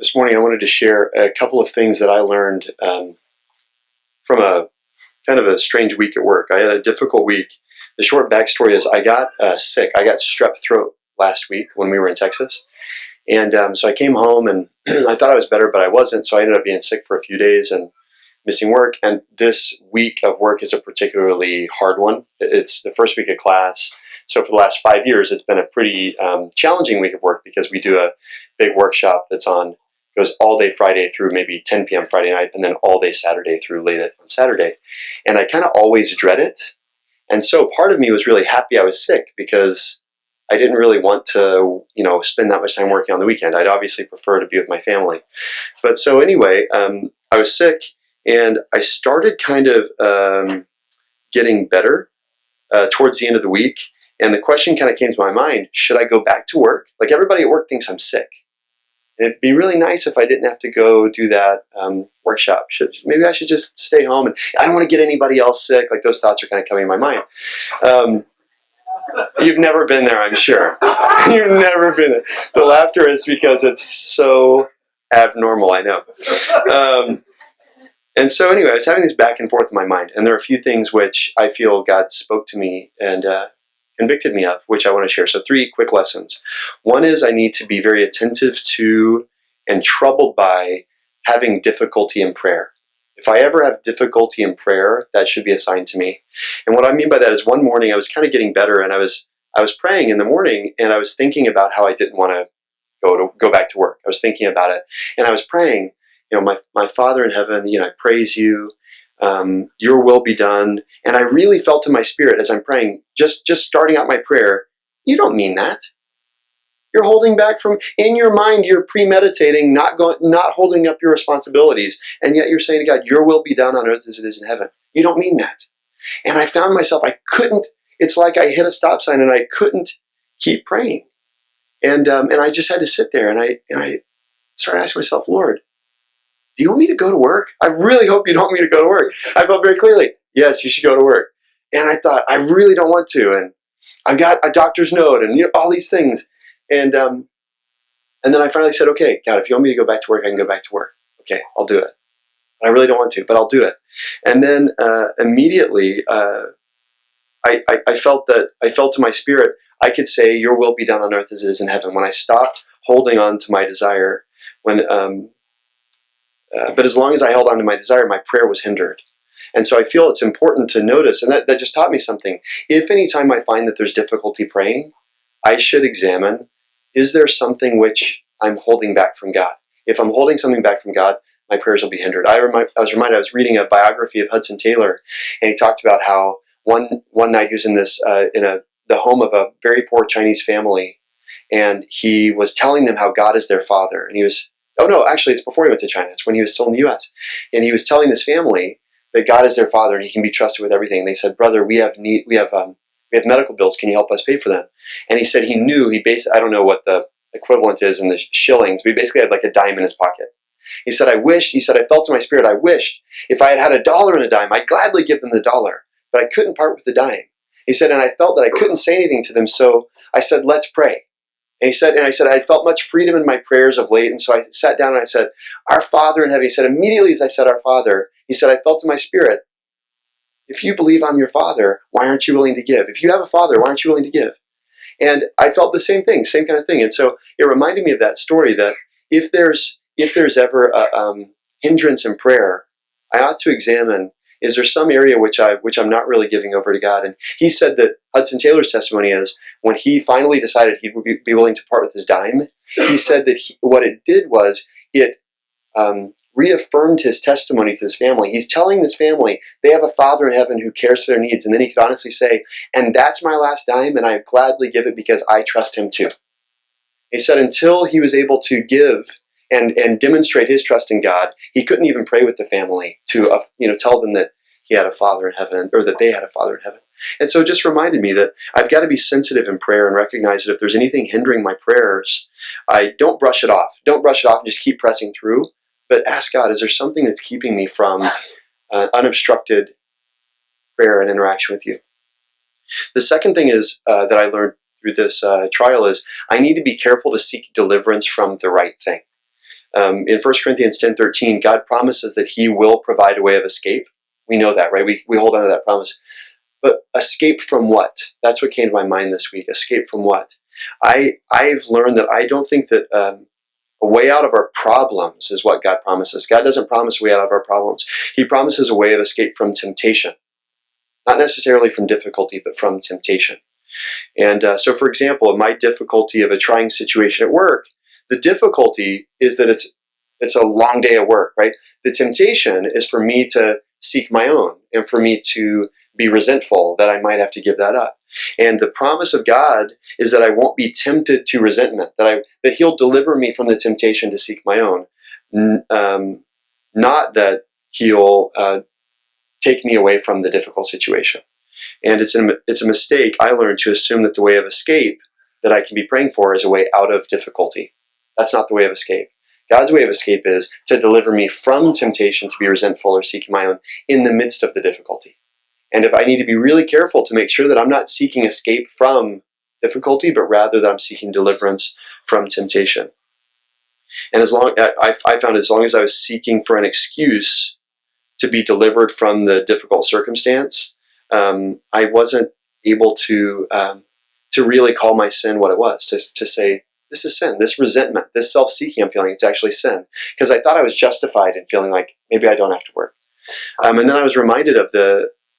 this morning I wanted to share a couple of things that I learned from a kind of a strange week at work. I had a difficult week. The short backstory is I got sick. I got strep throat last week when we were in Texas. And so I came home and I thought I was better, but I wasn't. So I ended up being sick for a few days and missing work. And this week of work is a particularly hard one. It's the first week of class. So for the last 5 years, it's been a pretty challenging week of work because we do a big workshop that's goes all day Friday through maybe 10 p.m. Friday night, and then all day Saturday through late on Saturday. And I kind of always dread it. And so part of me was really happy I was sick because I didn't really want to, spend that much time working on the weekend. I'd obviously prefer to be with my family. But so anyway, I was sick and I started kind of getting better towards the end of the week. And the question kind of came to my mind, should I go back to work? Like everybody at work thinks I'm sick. And it'd be really nice if I didn't have to go do that workshop. Maybe I should just stay home. And I don't want to get anybody else sick. Like those thoughts are kind of coming in my mind. You've never been there, I'm sure. You've never been there. The laughter is because it's so abnormal, I know. And so anyway, I was having this back and forth in my mind. And there are a few things which I feel God spoke to me and convicted me of, which I want to share. So 3 quick lessons. One is I need to be very attentive to and troubled by having difficulty in prayer. If I ever have difficulty in prayer, that should be a sign to me. And what I mean by that is one morning I was kind of getting better and I was praying in the morning and I was thinking about how I didn't want to go back to work. I was thinking about it and I was praying, my Father in heaven, I praise you. Your will be done. And I really felt in my spirit as I'm praying, just starting out my prayer, you don't mean that. You're holding back in your mind, you're premeditating, not holding up your responsibilities. And yet you're saying to God, your will be done on earth as it is in heaven. You don't mean that. And I found myself, it's like I hit a stop sign and I couldn't keep praying. And I just had to sit there and I started asking myself, Lord, do you want me to go to work? I really hope you don't want me to go to work. I felt very clearly, yes, you should go to work. And I thought, I really don't want to. And I've got a doctor's note and all these things. And then I finally said, okay, God, if you want me to go back to work, I can go back to work. Okay, I'll do it. I really don't want to, but I'll do it. And then immediately I felt in my spirit, I could say, your will be done on earth as it is in heaven. When I stopped holding on to my desire, but as long as I held on to my desire, my prayer was hindered. And so I feel it's important to notice, and that just taught me something. If any time I find that there's difficulty praying, I should examine, is there something which I'm holding back from God? If I'm holding something back from God, my prayers will be hindered. I was reading a biography of Hudson Taylor, and he talked about how one night he was in the home of a very poor Chinese family, and he was telling them how God is their father. And it's before he went to China. It's when he was still in the U.S. And he was telling this family that God is their father and he can be trusted with everything. And they said, brother, we have medical bills. Can you help us pay for them? And he said I don't know what the equivalent is in the shillings, but he basically had like a dime in his pocket. He said, I felt in my spirit, I wished if I had a dollar and a dime, I'd gladly give them the dollar, but I couldn't part with the dime. He said, and I felt that I couldn't say anything to them. So I said, let's pray. And I said, I felt much freedom in my prayers of late. And so I sat down and I said, our Father in heaven. He said, immediately as I said, our Father, he said, I felt in my spirit, if you believe I'm your Father, why aren't you willing to give? If you have a Father, why aren't you willing to give? And I felt the same thing, same kind of thing. And so it reminded me of that story that if there's ever a hindrance in prayer, I ought to examine, is there some area which I'm not really giving over to God? And he said that Hudson Taylor's testimony is when he finally decided he would be willing to part with his dime, he said that what it did was it reaffirmed his testimony to his family. He's telling this family they have a Father in heaven who cares for their needs. And then he could honestly say, and that's my last dime, and I gladly give it because I trust him too. He said until he was able to give and demonstrate his trust in God, he couldn't even pray with the family to tell them that he had a Father in heaven, or that they had a Father in heaven. And so it just reminded me that I've got to be sensitive in prayer and recognize that if there's anything hindering my prayers, I don't brush it off. Don't brush it off and just keep pressing through, but ask God, is there something that's keeping me from unobstructed prayer and interaction with you? The second thing is that I learned through this trial is I need to be careful to seek deliverance from the right thing. In 1 Corinthians 10:13, God promises that he will provide a way of escape. We know that, right? We hold on to that promise. But escape from what? That's what came to my mind this week. Escape from what? I've learned that I don't think that a way out of our problems is what God promises. God doesn't promise a way out of our problems. He promises a way of escape from temptation. Not necessarily from difficulty, but from temptation. And so, for example, in my difficulty of a trying situation at work, the difficulty is that it's a long day at work, right? The temptation is for me to seek my own and for me to be resentful that I might have to give that up. And the promise of God is that I won't be tempted to resentment, that he'll deliver me from the temptation to seek my own. Not that he'll take me away from the difficult situation. And it's a mistake I learned to assume that the way of escape that I can be praying for is a way out of difficulty. That's not the way of escape. God's way of escape is to deliver me from temptation to be resentful or seeking my own in the midst of the difficulty. And if I need to be really careful to make sure that I'm not seeking escape from difficulty, but rather that I'm seeking deliverance from temptation. And I found as long as I was seeking for an excuse to be delivered from the difficult circumstance, I wasn't able to really call my sin what it was, to say, this is sin, this resentment, this self-seeking I'm feeling, it's actually sin. Because I thought I was justified in feeling like maybe I don't have to work. And then I was reminded of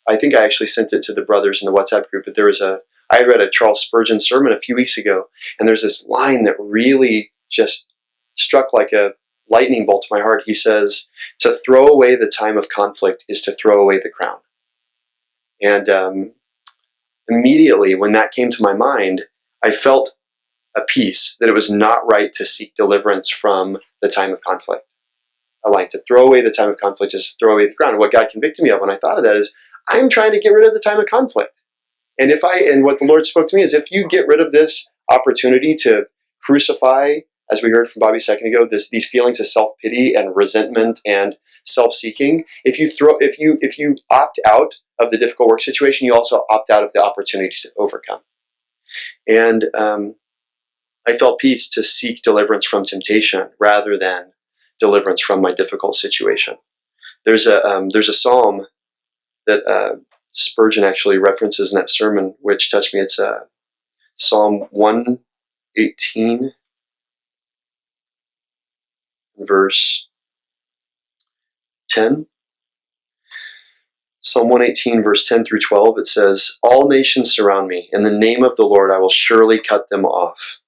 I think I actually sent it to the brothers in the WhatsApp group, but I had read a Charles Spurgeon sermon a few weeks ago, and there's this line that really just struck like a lightning bolt to my heart. He says, to throw away the time of conflict is to throw away the crown. And immediately when that came to my mind, I felt a peace that it was not right to seek deliverance from the time of conflict. I like to throw away the time of conflict is to throw away the crown. And what God convicted me of when I thought of that is, I'm trying to get rid of the time of conflict. And what the Lord spoke to me is, if you get rid of this opportunity to crucify, as we heard from Bobby a second ago, these feelings of self-pity and resentment and self-seeking, if you opt out of the difficult work situation, you also opt out of the opportunity to overcome. And I felt peace to seek deliverance from temptation rather than deliverance from my difficult situation. There's a psalm that Spurgeon actually references in that sermon, which touched me. It's Psalm 118, verse 10. Psalm 118, verse 10 through 12, it says, all nations surround me. In the name of the Lord, I will surely cut them off.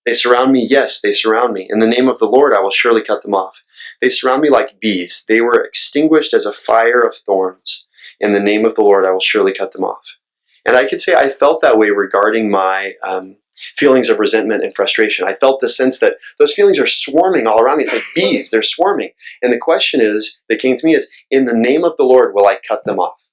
They surround me, yes, they surround me. In the name of the Lord, I will surely cut them off. They surround me like bees. They were extinguished as a fire of thorns. In the name of the Lord, I will surely cut them off. And I could say I felt that way regarding my feelings of resentment and frustration. I felt the sense that those feelings are swarming all around me. It's like bees, they're swarming. And the question that came to me is, in the name of the Lord, will I cut them off?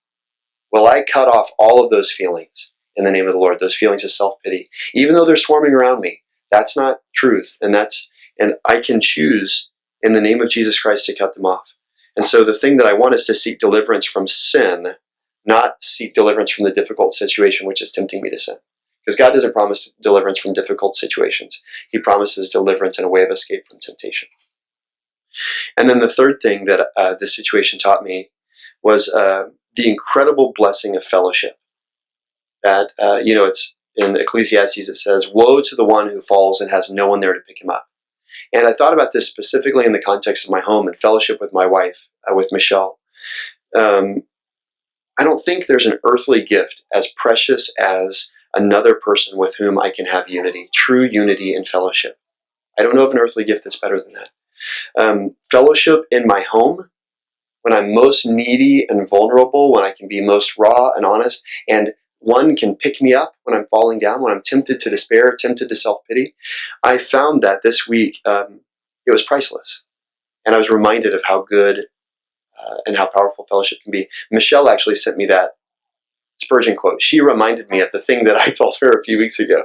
Will I cut off all of those feelings in the name of the Lord, those feelings of self-pity? Even though they're swarming around me, that's not truth. And I can choose in the name of Jesus Christ to cut them off. And so the thing that I want is to seek deliverance from sin, not seek deliverance from the difficult situation which is tempting me to sin. Because God doesn't promise deliverance from difficult situations. He promises deliverance and a way of escape from temptation. And then the third thing that this situation taught me was the incredible blessing of fellowship. That, it's in Ecclesiastes, it says, woe to the one who falls and has no one there to pick him up. And I thought about this specifically in the context of my home and fellowship with my wife, with Michelle. I don't think there's an earthly gift as precious as another person with whom I can have unity, true unity and fellowship. I don't know of an earthly gift that's better than that. Fellowship in my home, when I'm most needy and vulnerable, when I can be most raw and honest, and one can pick me up when I'm falling down, when I'm tempted to despair, tempted to self-pity. I found that this week it was priceless. And I was reminded of how good and how powerful fellowship can be. Michelle actually sent me that Spurgeon quote. She reminded me of the thing that I told her a few weeks ago.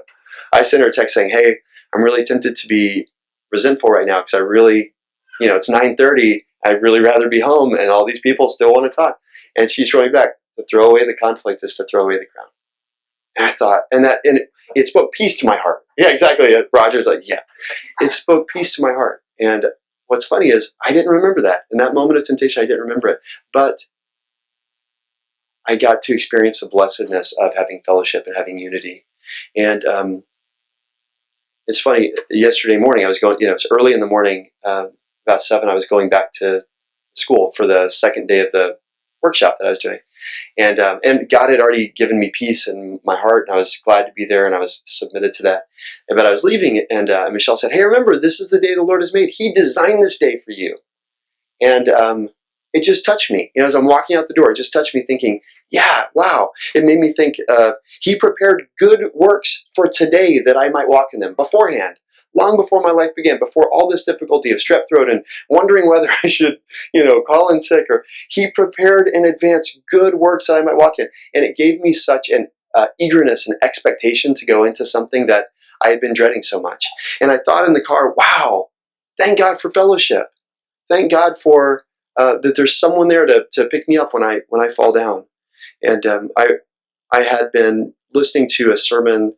I sent her a text saying, hey, I'm really tempted to be resentful right now because I really, it's 9:30. I'd really rather be home and all these people still want to talk. And she's wrote me back, to throw away the conflict is to throw away the crown. And I thought, and it spoke peace to my heart. Yeah, exactly. Roger's like, yeah. It spoke peace to my heart. And what's funny is I didn't remember that. In that moment of temptation, I didn't remember it. But I got to experience the blessedness of having fellowship and having unity. And it's funny, yesterday morning I was going, it's early in the morning, about 7, I was going back to school for the second day of the workshop that I was doing. And God had already given me peace in my heart, and I was glad to be there, and I was submitted to that. But I was leaving, and Michelle said, "Hey, remember, this is the day the Lord has made. He designed this day for you." And it just touched me. As I'm walking out the door, it just touched me thinking, yeah, wow. It made me think, he prepared good works for today that I might walk in them beforehand, long before my life began, before all this difficulty of strep throat and wondering whether I should, call in sick, or he prepared in advance good works that I might walk in. And it gave me such an eagerness and expectation to go into something that I had been dreading so much. And I thought in the car, wow, thank God for fellowship. Thank God for that there's someone there to pick me up when I fall down. And I had been listening to a sermon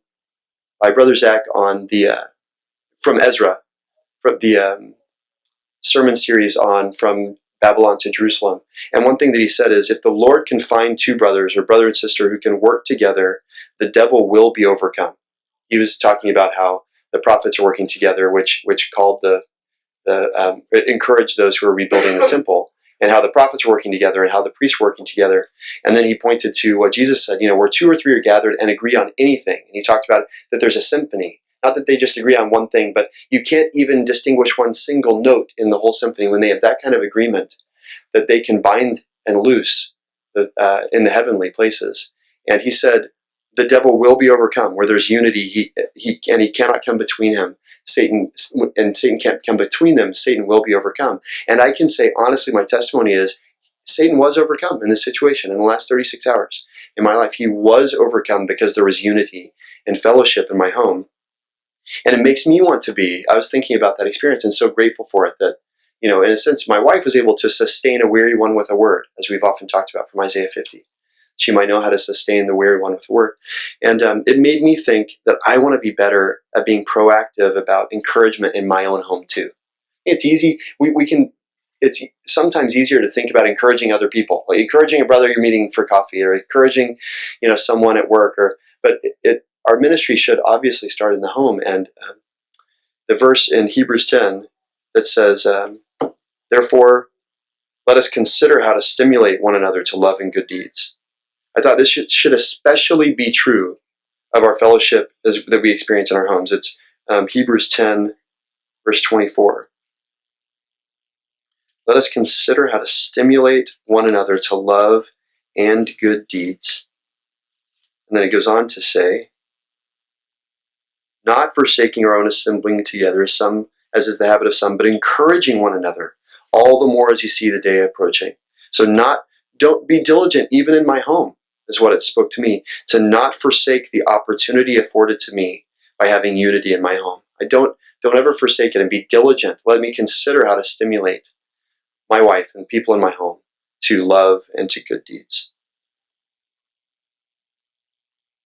by Brother Zach on the from Ezra, from the sermon series on From Babylon to Jerusalem. And one thing that he said is, if the Lord can find two brothers or brother and sister who can work together, the devil will be overcome. He was talking about how the prophets are working together, which called it encouraged those who were rebuilding the temple, and how the prophets were working together and how the priests were working together. And then he pointed to what Jesus said, where 2 or 3 are gathered and agree on anything. And he talked about that there's a symphony, not that they just agree on one thing, but you can't even distinguish one single note in the whole symphony when they have that kind of agreement, that they can bind and loose in the heavenly places. And he said, the devil will be overcome. Where there's unity, he cannot come between him. Satan can't come between them. Satan will be overcome. And I can say, honestly, my testimony is Satan was overcome in this situation in the last 36 hours in my life. He was overcome because there was unity and fellowship in my home. And it makes me want to be, I was thinking about that experience and so grateful for it that, in a sense, my wife was able to sustain a weary one with a word, as we've often talked about from Isaiah 50. She might know how to sustain the weary one with a word. And it made me think that I want to be better at being proactive about encouragement in my own home too. It's easy. It's sometimes easier to think about encouraging other people, like encouraging a brother you're meeting for coffee, or encouraging, someone at work, but our ministry should obviously start in the home. And the verse in Hebrews 10 that says, therefore, let us consider how to stimulate one another to love and good deeds. I thought this should especially be true of our fellowship that we experience in our homes. It's Hebrews 10, verse 24. Let us consider how to stimulate one another to love and good deeds. And then it goes on to say, not forsaking our own assembling together, as is the habit of some, but encouraging one another, all the more as you see the day approaching. So don't be diligent even in my home, is what it spoke to me, to not forsake the opportunity afforded to me by having unity in my home. Don't ever forsake it, and be diligent. Let me consider how to stimulate my wife and people in my home to love and to good deeds.